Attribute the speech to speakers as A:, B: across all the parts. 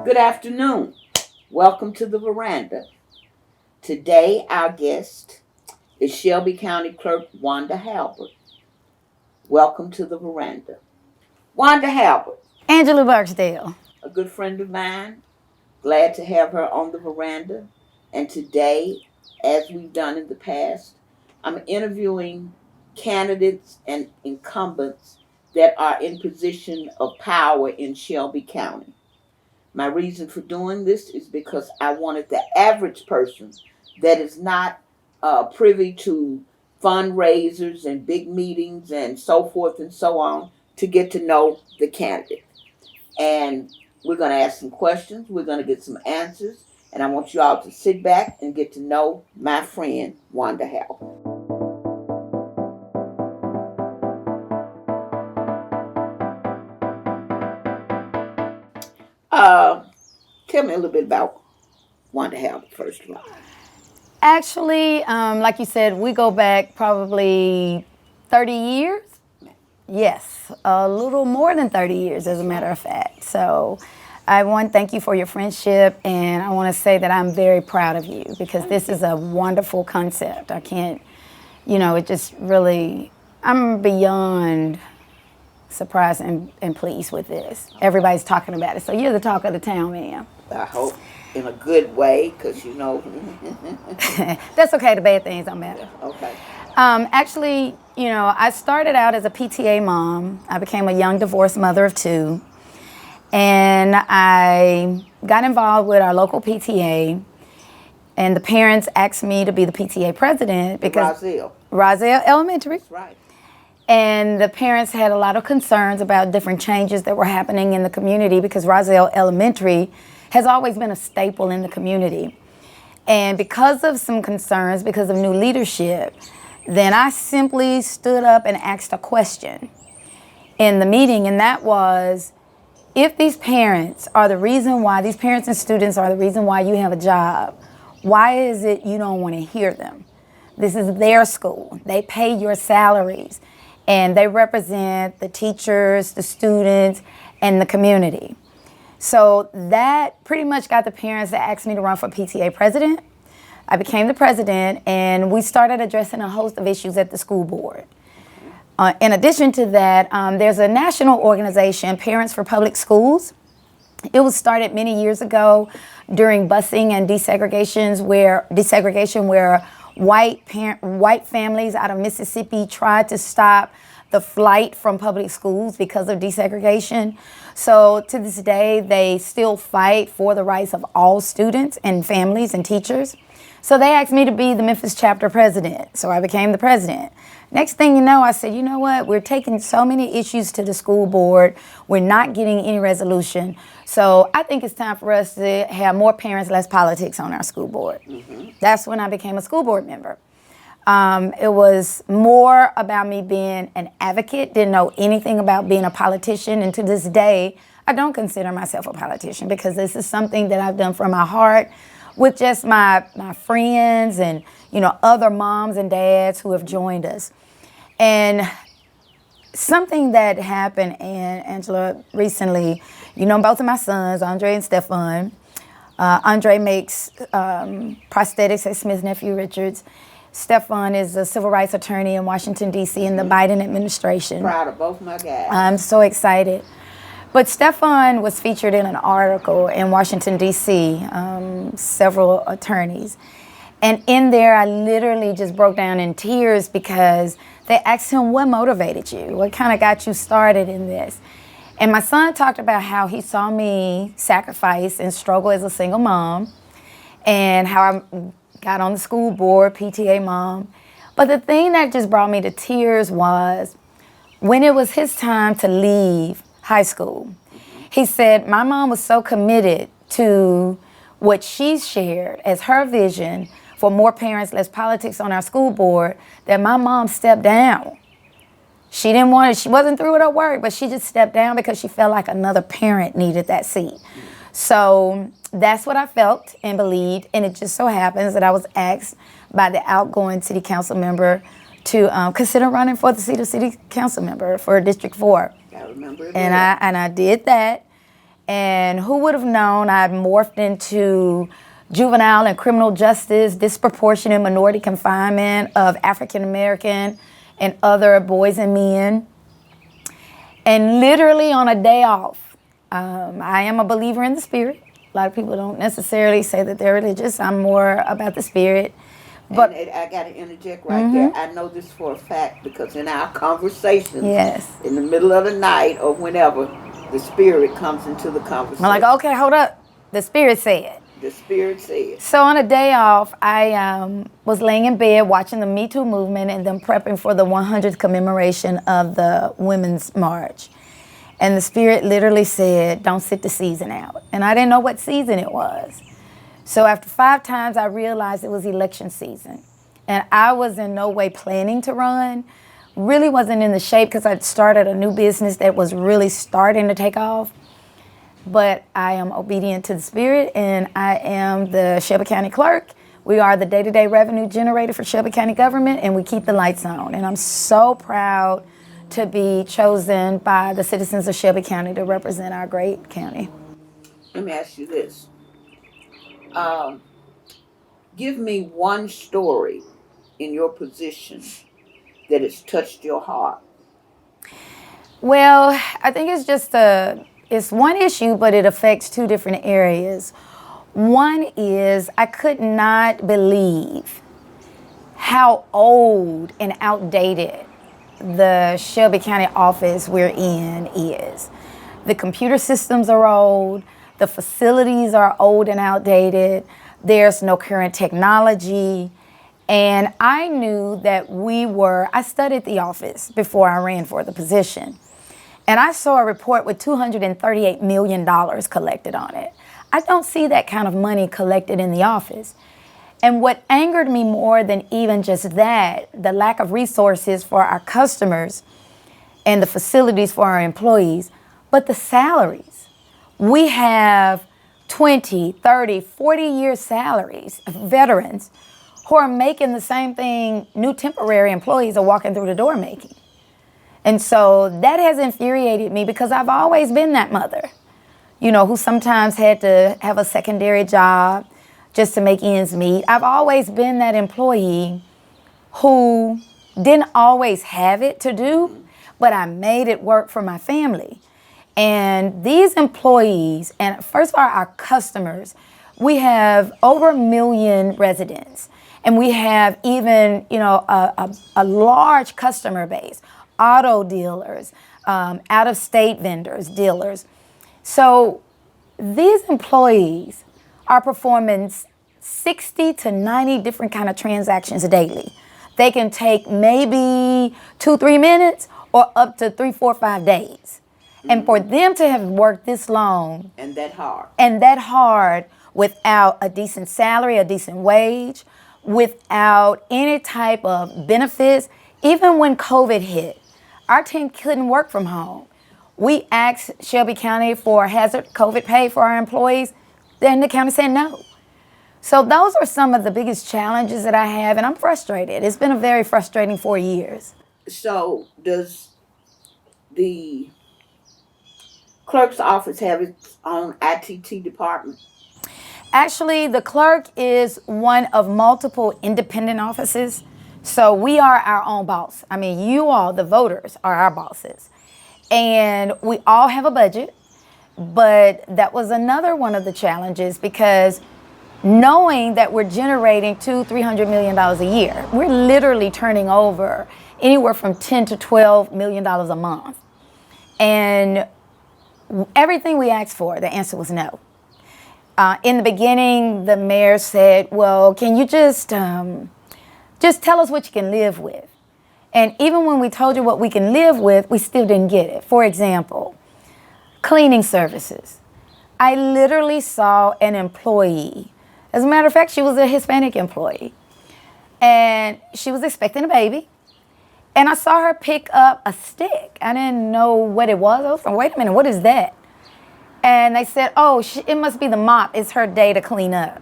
A: Good afternoon. Welcome to the Veranda. Today, our guest is Shelby County Clerk Wanda Halbert. Welcome to the Veranda. Wanda Halbert,
B: Angela Barksdale.
A: a good friend of mine. Glad to have her on the veranda. And today, as we've done in the past, I'm interviewing candidates and incumbents that are in position of power in Shelby County. My reason for doing this is because I wanted the average person that is not privy to fundraisers and big meetings and so forth and so on to get to know the candidate. And we're going to ask some questions. We're going to get some answers. And I want you all to sit back and get to know my friend, Wanda Halbert. Tell me a little bit about Wanda Halbert, first of all.
B: Actually, like you said, we go back probably 30 years. Yes, a little more than 30 years, as a matter of fact. So I want to thank you for your friendship, and I want to say that I'm very proud of you because this is a wonderful concept. I can't, it just really, I'm beyond surprised and pleased with this. Everybody's talking about it. So you're the talk of the town, ma'am.
A: I hope in a good way, because
B: That's okay, the bad things don't matter.
A: Okay.
B: Actually, I started out as a PTA mom. I became a young divorced mother of two. And I got involved with our local PTA. And the parents asked me to be the PTA president because Roselle Elementary.
A: That's right.
B: And the parents had a lot of concerns about different changes that were happening in the community because Roselle Elementary has always been a staple in the community. And because of some concerns, because of new leadership, then I simply stood up and asked a question in the meeting, and that was, if these parents are the reason why, these parents and students are the reason why you have a job, why is it you don't want to hear them? This is their school. They pay your salaries, and they represent the teachers, the students, and the community. So that pretty much got the parents that asked me to run for PTA president. I became the president, and we started addressing a host of issues at the school board. In addition to that, there's a national organization, Parents for Public Schools. It was started many years ago during busing and desegregation where white families out of Mississippi tried to stop the flight from public schools because of desegregation. So to this day, they still fight for the rights of all students and families and teachers. So they asked me to be the Memphis chapter president. So I became the president. Next thing you know, I said, you know what? We're taking so many issues to the school board. We're not getting any resolution. So I think it's time for us to have more parents, less politics on our school board. Mm-hmm. That's when I became a school board member. It was more about me being an advocate, didn't know anything about being a politician. And to this day, I don't consider myself a politician because this is something that I've done from my heart with just my friends and, other moms and dads who have joined us. And something that happened, Angela, recently, both of my sons, Andre and Stefan. Andre makes prosthetics at Smith Nephew Richards. Stefan is a civil rights attorney in Washington, D.C. in the Biden administration.
A: Proud of both my guys.
B: I'm so excited. But Stefan was featured in an article in Washington, D.C., several attorneys. And in there, I literally just broke down in tears because they asked him, what motivated you? What kind of got you started in this? And my son talked about how he saw me sacrifice and struggle as a single mom and how I got on the school board, PTA mom. But the thing that just brought me to tears was when it was his time to leave high school. He said, my mom was so committed to what she shared as her vision for more parents, less politics on our school board, that my mom stepped down. She didn't want it. She wasn't through with her work, but she just stepped down because she felt like another parent needed that seat. So that's what I felt and believed, and it just so happens that I was asked by the outgoing city council member to consider running for the seat of city council member for District 4.
A: I remember it.
B: And I did that, And who would have known I'd morphed into juvenile and criminal justice, disproportionate minority confinement of African American and other boys and men. And literally on a day off, I am a believer in the spirit. A lot of people don't necessarily say that they're religious. I'm more about the spirit. But
A: and I got to interject right there. I know this for a fact because in our conversations,
B: yes,
A: in the middle of the night or whenever, the spirit comes into the conversation.
B: I'm like, okay, hold up. The spirit said.
A: The spirit said.
B: So on a day off, I was laying in bed watching the Me Too movement and then prepping for the 100th commemoration of the Women's March. And the spirit literally said, don't sit the season out. And I didn't know what season it was. So after 5 times, I realized it was election season. And I was in no way planning to run. Really wasn't in the shape because I'd started a new business that was really starting to take off. But I am obedient to the spirit, and I am the Shelby County Clark. We are the day-to-day revenue generator for Shelby County government, and we keep the lights on. And I'm so proud to be chosen by the citizens of Shelby County to represent our great county.
A: Let me ask you this. Give me one story in your position that has touched your heart.
B: Well, I think it's just it's one issue, but it affects 2 different areas. One is I could not believe how old and outdated the Shelby County office we're in is. The computer systems are old. The facilities are old and outdated. There's no current technology. And I knew that I studied the office before I ran for the position. And I saw a report with $238 million collected on it. I don't see that kind of money collected in the office. And what angered me more than even just that, the lack of resources for our customers and the facilities for our employees, but the salaries. We have 20, 30, 40-year salaries of veterans who are making the same thing new temporary employees are walking through the door making. And so that has infuriated me because I've always been that mother, who sometimes had to have a secondary job just to make ends meet. I've always been that employee who didn't always have it to do, but I made it work for my family. And these employees, and first of all, our customers, we have over 1 million residents. And we have even, a large customer base, auto dealers, out-of-state vendors, dealers. So these employees are performing 60 to 90 different kind of transactions daily. They can take maybe 2-3 minutes or up to 3, 4, 5 days. And for them to have worked this long
A: and that hard without a decent salary, a decent wage, without any type of benefits, even when COVID hit, our team couldn't work from home. We asked Shelby County for hazard COVID pay for our employees, then the county said no. So those are some of the biggest challenges that I have, and I'm frustrated. It's been a very frustrating 4 years. So does the clerk's office have its own ITT department?
B: Actually, the clerk is one of multiple independent offices. So we are our own boss. I mean, you all, the voters, are our bosses. And we all have a budget. But that was another one of the challenges because knowing that we're generating $200-300 million a year, we're literally turning over anywhere from $10 to $12 million a month. And everything we asked for, the answer was no. In the beginning, the mayor said, well, can you just tell us what you can live with? And even when we told you what we can live with, we still didn't get it. For example, cleaning services. I literally saw an employee. As a matter of fact, she was a Hispanic employee. And she was expecting a baby. And I saw her pick up a stick. I didn't know what it was. I was like, wait a minute, what is that? And they said, oh, it must be the mop. It's her day to clean up.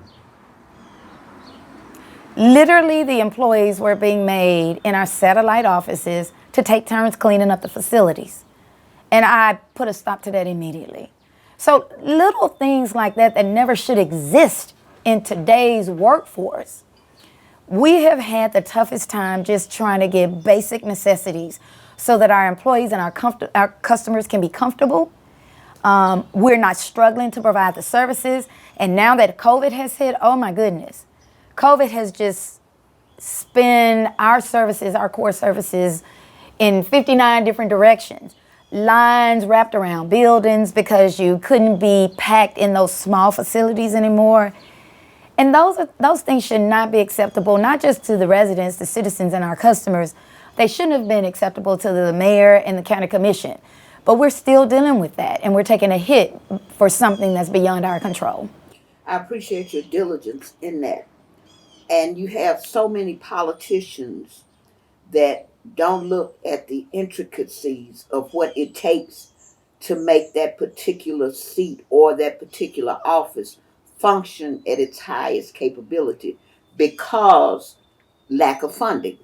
B: Literally, the employees were being made in our satellite offices to take turns cleaning up the facilities. And I put a stop to that immediately So little things like that that never should exist in today's workforce. We have had the toughest time just trying to get basic necessities so that our employees and our customers can be comfortable. We're not struggling to provide the services. And now that COVID has hit, oh my goodness, COVID has just spin our services, our core services, in 59 different directions. Lines wrapped around buildings because you couldn't be packed in those small facilities anymore. And those things should not be acceptable, not just to the residents, the citizens, and our customers. They shouldn't have been acceptable to the mayor and the county commission. But we're still dealing with that, and we're taking a hit for something that's beyond our control.
A: I appreciate your diligence in that. And you have so many politicians that don't look at the intricacies of what it takes to make that particular seat or that particular office function at its highest capability because lack of funding.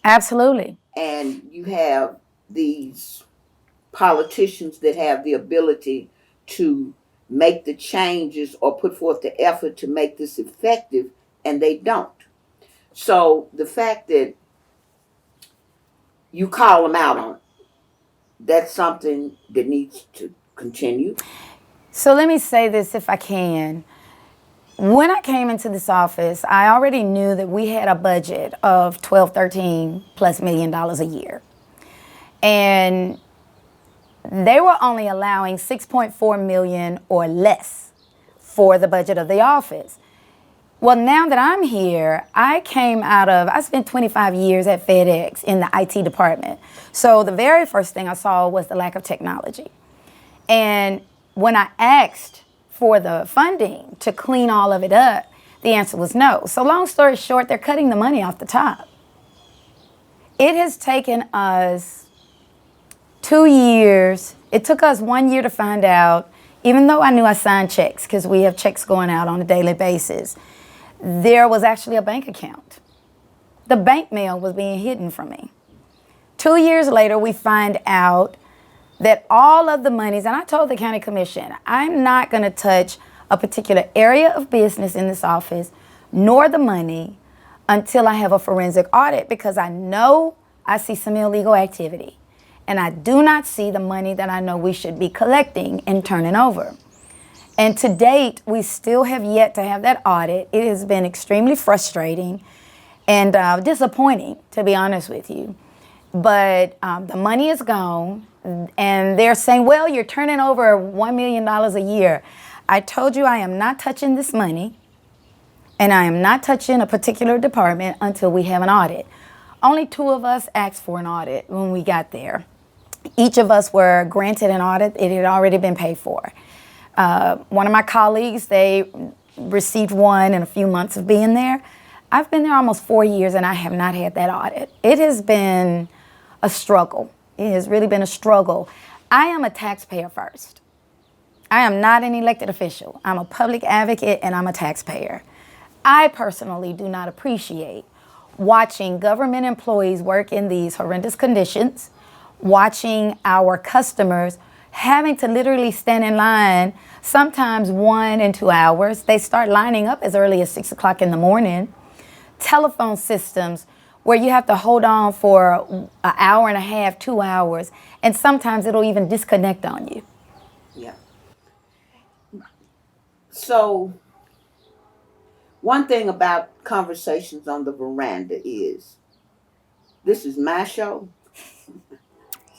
B: Absolutely.
A: And you have these politicians that have the ability to make the changes or put forth the effort to make this effective, and they don't. So the fact that you call them out on it, that's something that needs to continue.
B: So let me say this if I can. When I came into this office, I already knew that we had a budget of 12, 13 plus $1 million a year. And they were only allowing 6.4 million or less for the budget of the office. Well, now that I'm here, I spent 25 years at FedEx in the IT department. So the very first thing I saw was the lack of technology. And when I asked for the funding to clean all of it up, the answer was no. So long story short, they're cutting the money off the top. It has taken us 2 years. It took us 1 year to find out, even though I knew I signed checks, because we have checks going out on a daily basis, there was actually a bank account. The bank mail was being hidden from me. 2 years later, we find out that all of the monies, and I told the county commission, I'm not going to touch a particular area of business in this office, nor the money, until I have a forensic audit, because I know I see some illegal activity. And I do not see the money that I know we should be collecting and turning over. And to date, we still have yet to have that audit. It has been extremely frustrating and disappointing, to be honest with you. But the money is gone, and they're saying, well, you're turning over $1 million a year. I told you I am not touching this money, and I am not touching a particular department until we have an audit. Only 2 of us asked for an audit when we got there. Each of us were granted an audit. It had already been paid for. One of my colleagues, they received one in a few months of being there. I've been there almost 4 years, and I have not had that audit. It has been a struggle. It has really been a struggle. I am a taxpayer first. I am not an elected official. I'm a public advocate, and I'm a taxpayer. I personally do not appreciate watching government employees work in these horrendous conditions, watching our customers having to literally stand in line, sometimes 1 and 2 hours. They start lining up as early as 6 o'clock in the morning. Telephone systems where you have to hold on for an hour and a half, 2 hours, and sometimes it'll even disconnect on you.
A: Yeah. So, one thing about conversations on the veranda is this is my show,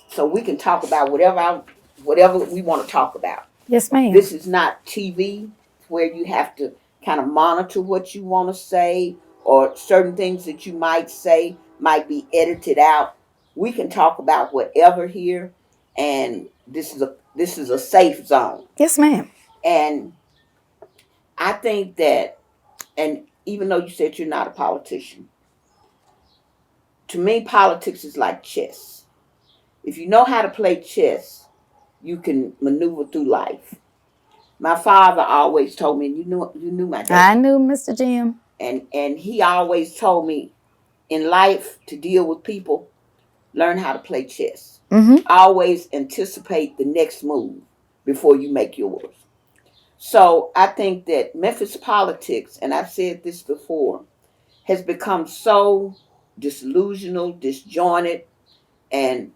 A: so we can talk about whatever we want to talk about.
B: Yes, ma'am.
A: This is not TV where you have to kind of monitor what you want to say, or certain things that you might say might be edited out. We can talk about whatever here, and this is a safe zone.
B: Yes, ma'am.
A: And I think that, and even though you said you're not a politician, to me politics is like chess. If you know how to play chess, you can maneuver through life. My father always told me, and you knew my dad.
B: I knew Mr. Jim.
A: And he always told me, in life, to deal with people, learn how to play chess.
B: Mm-hmm.
A: Always anticipate the next move. before you make yours. So I think that Memphis politics, and I've said this before, has become so disillusional, disjointed, and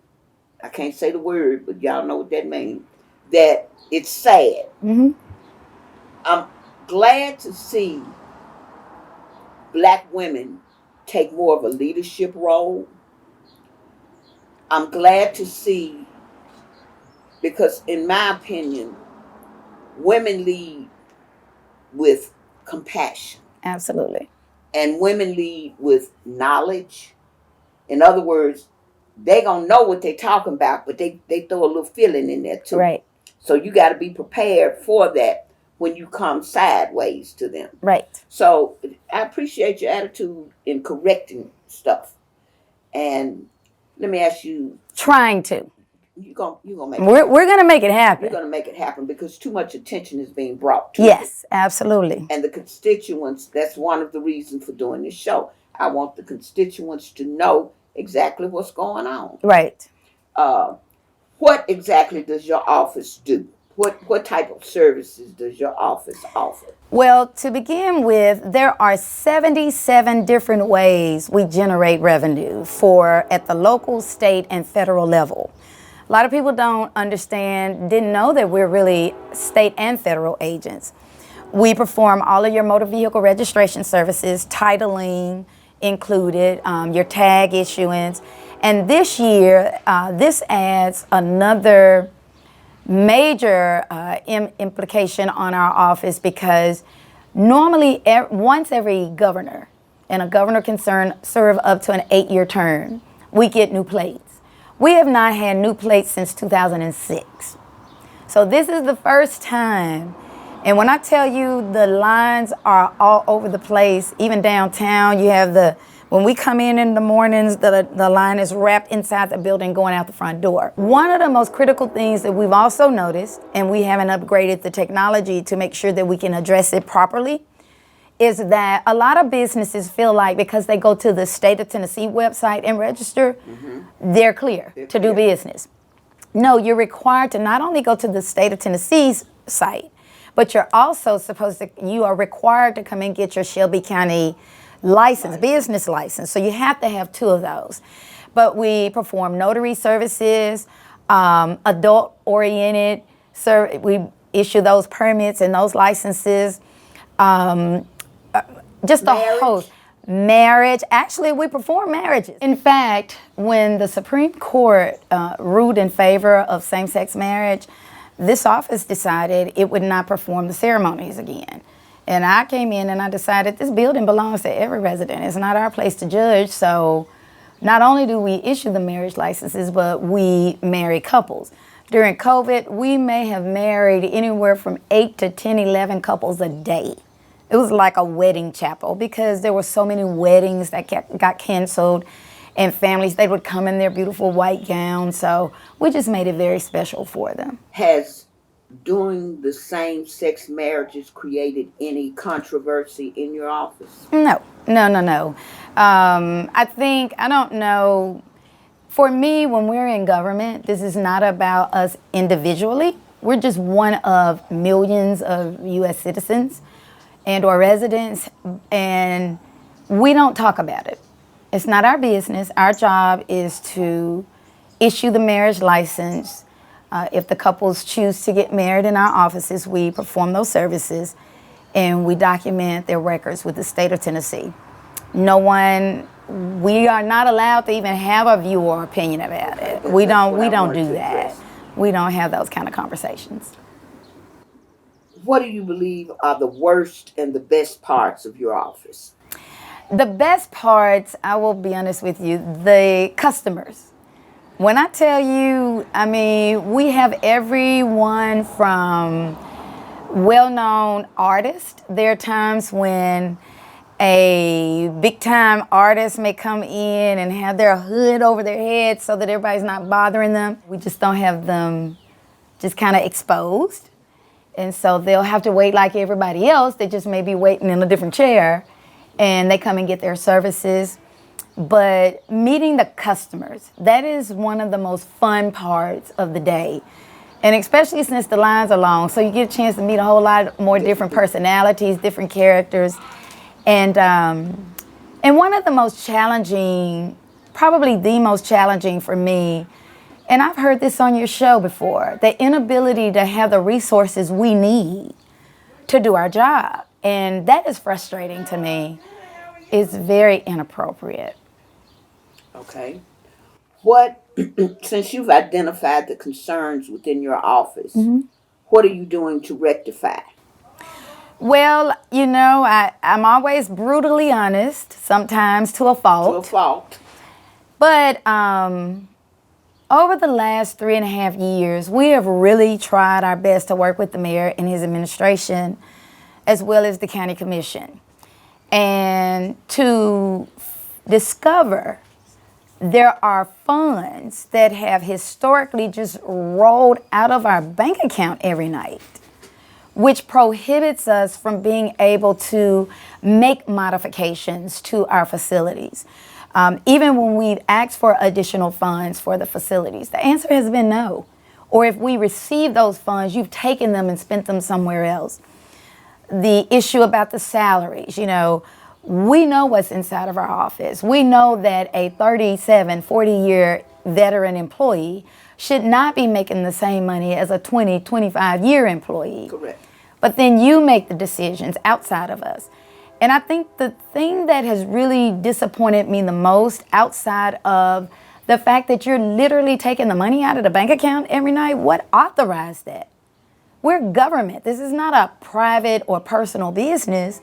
A: I can't say the word, but y'all know what that means, that it's sad.
B: Mm-hmm.
A: I'm glad to see black women take more of a leadership role. I'm glad to see, because in my opinion, women lead with compassion
B: Absolutely.
A: and women lead with knowledge. In other words, they gonna know what they talking about, but they throw a little feeling in there too.
B: Right.
A: So you got to be prepared for that when you come sideways to them.
B: Right.
A: So I appreciate your attitude in correcting stuff. And let me ask you,
B: Trying to.
A: you gonna make
B: We're gonna make it
A: you're
B: happen.
A: gonna make it happen because too much attention is being brought to it.
B: Yes, absolutely.
A: And the constituents, that's one of the reasons for doing this show. I want the constituents to know exactly what's going on.
B: Right.
A: What exactly does your office do? What type of services does your office offer?
B: Well, to begin with, there are 77 different ways we generate revenue for at the local, state, and federal level. A lot of people don't understand, didn't know that we're really state and federal agents. We perform all of your motor vehicle registration services, titling included, your tag issuance. And this year, this adds another major implication on our office because normally once every governor, and a governor can serve up to an 8-year term, we get new plates. We have not had new plates since 2006. So this is the first time. And when I tell you the lines are all over the place, even downtown, you have when we come in the mornings, the line is wrapped inside the building going out the front door. One of the most critical things that we've also noticed, and we haven't upgraded the technology to make sure that we can address it properly, is that a lot of businesses feel like because they go to the state of Tennessee website and register, they're clear to do business. No, you're required to not only go to the state of Tennessee's site, but you're also you are required to come and get your Shelby County license, business license. So you have to have 2 of those. But we perform notary services, adult-oriented, we issue those permits and those licenses. Just a host. Marriage. Actually, we perform marriages. In fact, when the Supreme Court ruled in favor of same-sex marriage, this office decided it would not perform the ceremonies again. And I came in and I decided this building belongs to every resident. It's not our place to judge. So not only do we issue the marriage licenses, but we marry couples. During COVID, we may have married anywhere from 8 to 10, 11 couples a day. It was like a wedding chapel because there were so many weddings that got canceled, and families, they would come in their beautiful white gowns. So we just made it very special for them.
A: Has doing the same-sex marriages created any controversy in your office?
B: No. I don't know. For me, when we're in government, this is not about us individually. We're just one of millions of U.S. citizens and or residents, and we don't talk about it. It's not our business. Our job is to issue the marriage license. If the couples choose to get married in our offices, we perform those services, and we document their records with the state of Tennessee. We are not allowed to even have a view or opinion about it. We don't do that. We don't have those kind of conversations.
A: What do you believe are the worst and the best parts of your office?
B: The best parts, I will be honest with you, the customers. When I tell you, we have everyone from well-known artists. There are times when a big-time artist may come in and have their hood over their head so that everybody's not bothering them. We just don't have them just kind of exposed. And so they'll have to wait like everybody else. They just may be waiting in a different chair, and they come and get their services. But meeting the customers, that is one of the most fun parts of the day. And especially since the lines are long, so you get a chance to meet a whole lot more different personalities, different characters. And one of the most challenging, probably the most challenging for me, and I've heard this on your show before, the inability to have the resources we need to do our job. And that is frustrating to me. It's very inappropriate.
A: Okay. What, since you've identified the concerns within your office, what are you doing to rectify?
B: Well, I'm always brutally honest, sometimes to a
A: To a
B: fault.
A: fault.
B: But over the last 3.5 years, we have really tried our best to work with the mayor and his administration, as well as the county commission, and to discover there are funds that have historically just rolled out of our bank account every night, which prohibits us from being able to make modifications to our facilities. Even when we've asked for additional funds for the facilities, the answer has been no. Or if we receive those funds, you've taken them and spent them somewhere else. The issue about the salaries, we know what's inside of our office. We know that a 37, 40-year veteran employee should not be making the same money as a 20, 25-year employee.
A: Correct.
B: But then you make the decisions outside of us. And I think the thing that has really disappointed me the most, outside of the fact that you're literally taking the money out of the bank account every night, what authorized that? We're government. This is not a private or personal business.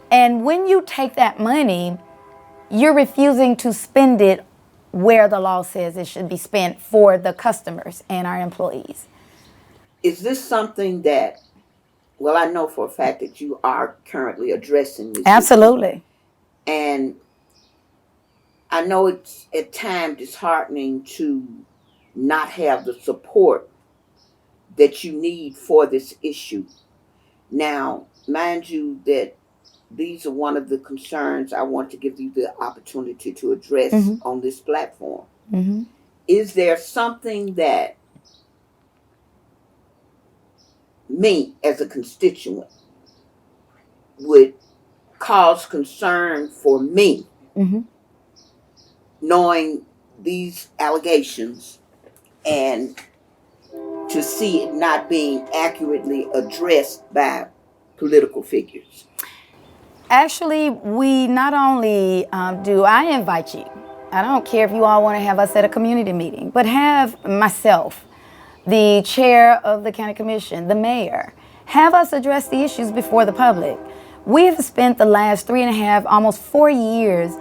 B: And when you take that money, you're refusing to spend it where the law says it should be spent for the customers and our employees.
A: Is this something that, well, I know for a fact that you are currently addressing this issue.
B: Absolutely.
A: And I know it's at times disheartening to not have the support that you need for this issue. Now, mind you that these are one of the concerns I want to give you the opportunity to address on this platform. Is there something that me as a constituent would cause concern for me, knowing these allegations and to see it not being accurately addressed by political figures?
B: Actually, we not only I invite you. I don't care if you all want to have us at a community meeting, but have myself, the chair of the county commission, the mayor, have us address the issues before the public. We have spent the last 3.5, almost 4 years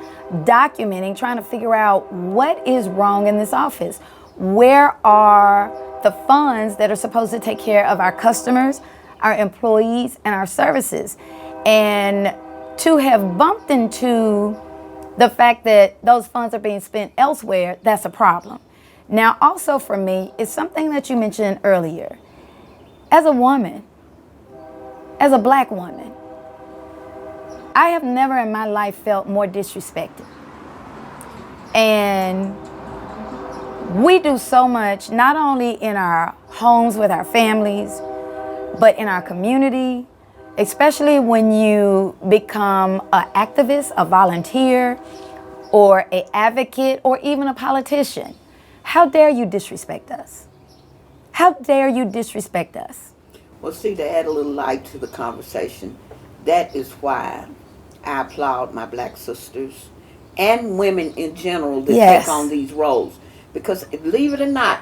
B: documenting, trying to figure out what is wrong in this office. Where are the funds that are supposed to take care of our customers, our employees, and our services? And to have bumped into the fact that those funds are being spent elsewhere, that's a problem. Now, also for me, it's something that you mentioned earlier. As a woman, as a black woman, I have never in my life felt more disrespected. And we do so much, not only in our homes with our families, but in our community, especially when you become an activist, a volunteer, or an advocate, or even a politician. How dare you disrespect us? How dare you disrespect us?
A: Well, see, to add a little light to the conversation, that is why I applaud my black sisters and women in general that take on these roles. Because believe it or not,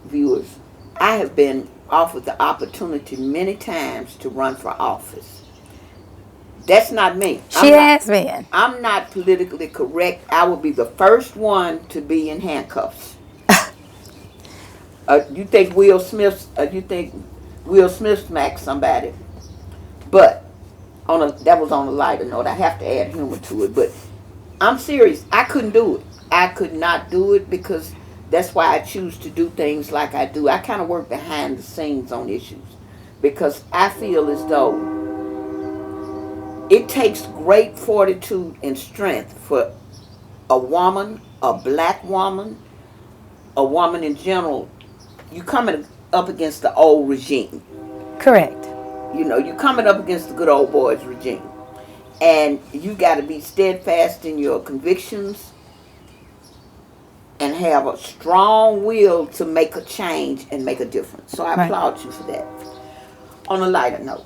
A: viewers, I have been offered the opportunity many times to run for office. That's not me.
B: She has been.
A: I'm not politically correct. I will be the first one to be in handcuffs. You think Will Smith smacked somebody? But that was on a lighter note. I have to add humor to it. But I'm serious. I couldn't do it. I could not do it because that's why I choose to do things like I do. I kind of work behind the scenes on issues because I feel as though it takes great fortitude and strength for a woman, a black woman, a woman in general. You come up against the old regime.
B: Correct.
A: You know, you're coming up against the good old boys regime. And you got to be steadfast in your convictions and have a strong will to make a change and make a difference. So I
B: Right.
A: applaud you for that. On a lighter note,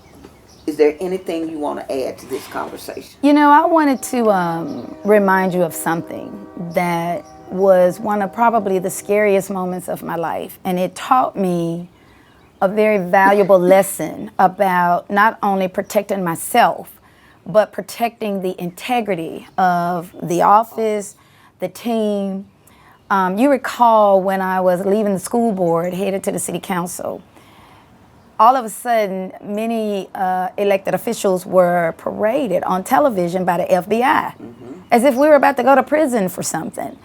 A: is there anything you want to add to this conversation?
B: You know, I wanted to remind you of something that was one of probably the scariest moments of my life. And it taught me a very valuable lesson about not only protecting myself, but protecting the integrity of the office, the team. You recall when I was leaving the school board, headed to the city council, all of a sudden, many elected officials were paraded on television by the FBI, as if we were about to go to prison for something.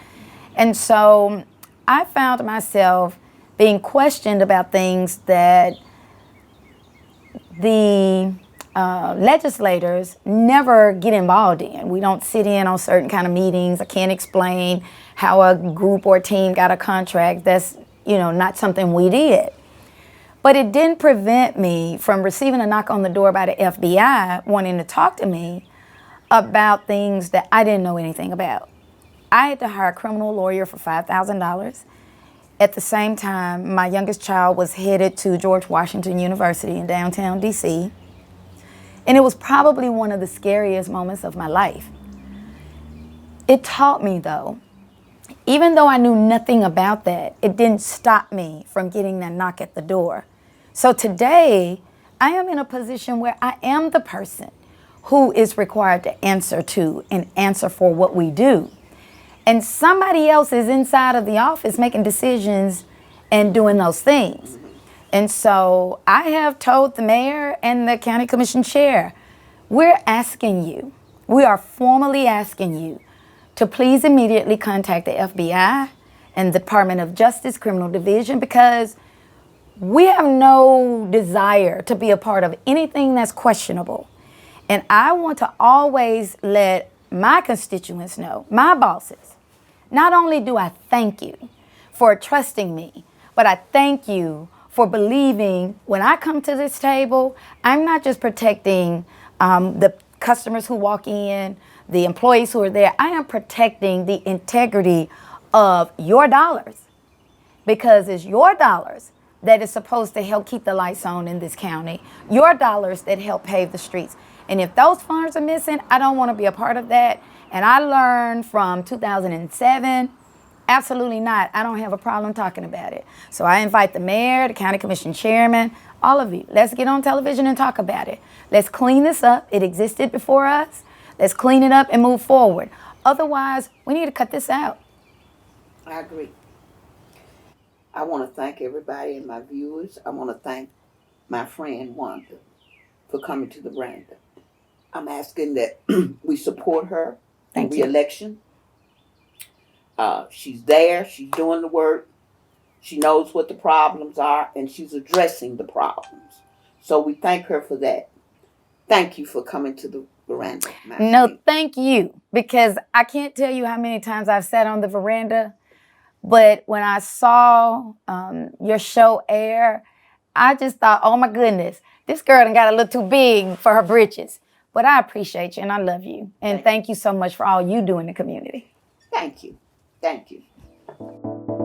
B: And so I found myself being questioned about things that the legislators never get involved in. We don't sit in on certain kind of meetings. I can't explain how a group or team got a contract. That's, not something we did. But it didn't prevent me from receiving a knock on the door by the FBI wanting to talk to me about things that I didn't know anything about. I had to hire a criminal lawyer for $5,000. At the same time, my youngest child was headed to George Washington University in downtown DC. And it was probably one of the scariest moments of my life. It taught me, though, even though I knew nothing about that, it didn't stop me from getting that knock at the door. So today, I am in a position where I am the person who is required to answer to and answer for what we do. And somebody else is inside of the office making decisions and doing those things. And so I have told the mayor and the county commission chair, we are formally asking you to please immediately contact the FBI and the Department of Justice Criminal Division, because we have no desire to be a part of anything that's questionable. And I want to always let my constituents know, my bosses, not only do I thank you for trusting me, but I thank you for believing when I come to this table, I'm not just protecting the customers who walk in, the employees who are there. I am protecting the integrity of your dollars, because it's your dollars that is supposed to help keep the lights on in this county, your dollars that help pave the streets. And if those funds are missing, I don't want to be a part of that. And I learned from 2007, absolutely not. I don't have a problem talking about it. So I invite the mayor, the county commission chairman, all of you. Let's get on television and talk about it. Let's clean this up. It existed before us. Let's clean it up and move forward. Otherwise, we need to cut this out.
A: I agree. I want to thank everybody and my viewers. I want to thank my friend Wanda for coming to the Veranda. I'm asking that we support her in reelection. She's there. She's doing the work. She knows what the problems are, and she's addressing the problems. So we thank her for that. Thank you for coming to the Veranda.
B: No, thank you, because I can't tell you how many times I've sat on the veranda, but when I saw your show air, I just thought, oh my goodness, this girl done got a little too big for her britches. But I appreciate you and I love you. And thank you so much for all you do in the community.
A: Thank you. Thank you.